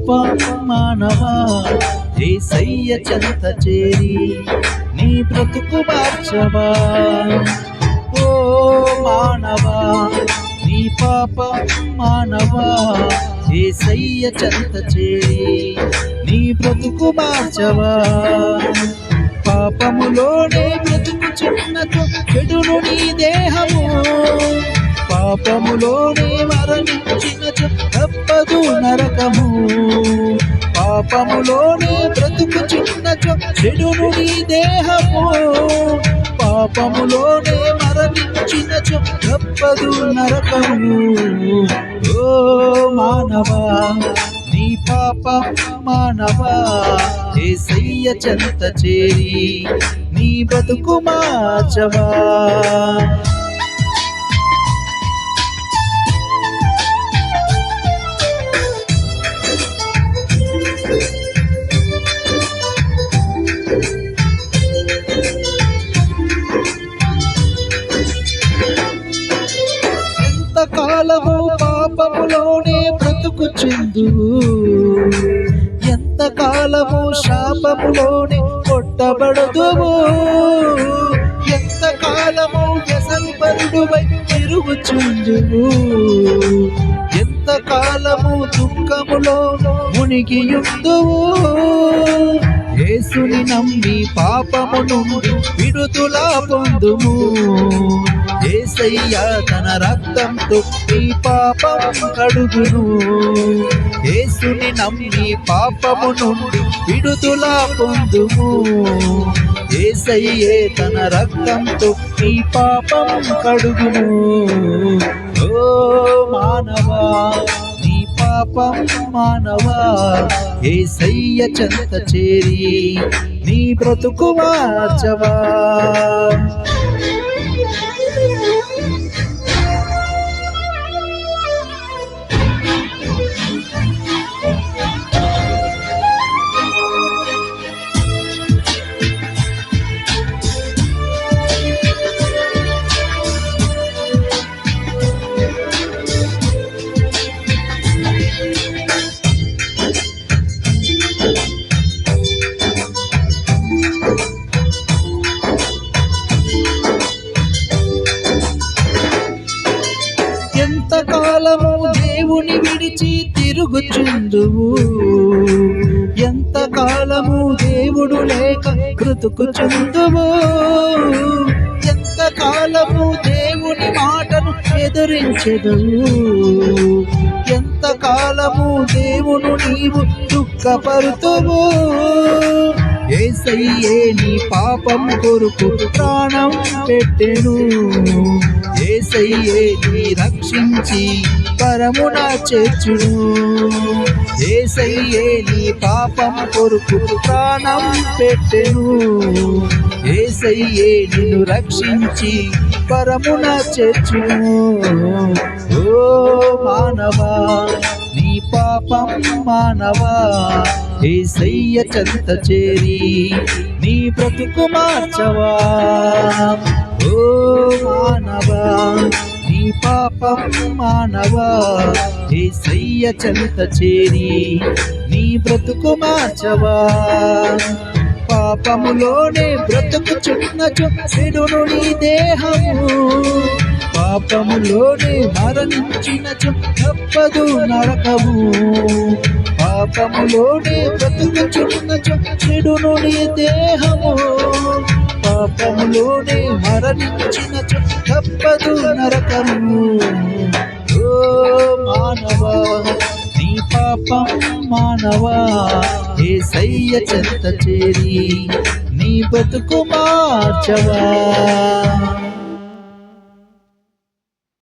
పాపం మానవా యేసయ్య చెంత చేరి నీ బ్రతుకు మార్చవా. ఓ మానవా నీ పాపం మానవా యేసయ్య చెంత చేరి నీ బ్రతుకు మార్చవా. పాపములోనే బ్రతుకుచున్నచో చెడును నీ దేహము, పాపములోనే మరణించినచో తప్పదు నరకము. పాపములోనే బ్రతుకుచున్నచో చెడును నీ దేహము, పాపములోనే మరణించినచో తప్పదు నరకము. ఓ మానవా నీ పాపం మానవా యేసయ్య చెంత చేరి నీ బ్రతుకు మార్చవా. ఎంతకాలము పాపములోనే బ్రతుకుచుందువు, ఎంతకాలము శాపములోనే కొట్టబడదువు, ఎంతకాలము వ్యసనపరుడువై తిరుగుచుందువు, ఎంతకాలము దుఃఖములో మునిగియుందువు. యేసుని నమ్మి పాపము నుండి విడుదల పొందుము. యేసయ్య తన రక్తంతో నీ పాపం కడుగును. యేసుని నమ్మి పాపము నుండి విడుదల పొందుము. యేసయ్యే తన రక్తంతో నీ పాపం కడుగును. ఓ మానవా నీ పాపం మానవా యేసయ్య చెంత చేరి నీ బ్రతుకు మార్చవా. ఎంతకాలము దేవుని విడిచి తిరుగుచుందువు, ఎంతకాలము దేవుడు లేక బ్రతుకుచుందువు, ఎంతకాలము దేవుని మాటను ఎదురించెదవు, ఎంతకాలము దేవును నీవు దుఃఖపరుతువు. యేసయ్యే నీ పాపం కొరకు ప్రాణం పెట్టెను. యేసయ్యే నీ రక్షించి పరమున చేర్చును. యేసయ్యే నీ పాపం కొరకు ప్రాణం పెట్టెను. యేసయ్యే నిన్ను రక్షించి పరమున చేర్చును. ఓ మానవా నీ పాపం మానవా యేసయ్య చెంత చేరి నీ బ్రతుకు మార్చవా. ఓ మానవా నీ పాపం మానవా యేసయ్య చెంత చేరి నీ బ్రతుకు మార్చవా. పాపములోనే బ్రతుకుచున్నచో చెడును నీ దేహము, పాపములోనే మరణించినచో తప్పదు నరకము. పాపములోనే బ్రతుకుచున్నచో చెడును నీ దేహము, పాపములోనే మరణించినచో తప్పదు నరకము. ఓ మానవా నీ పాపం మానవా యేసయ్య చెంత చేరి నీ బతుకు మార్చవా.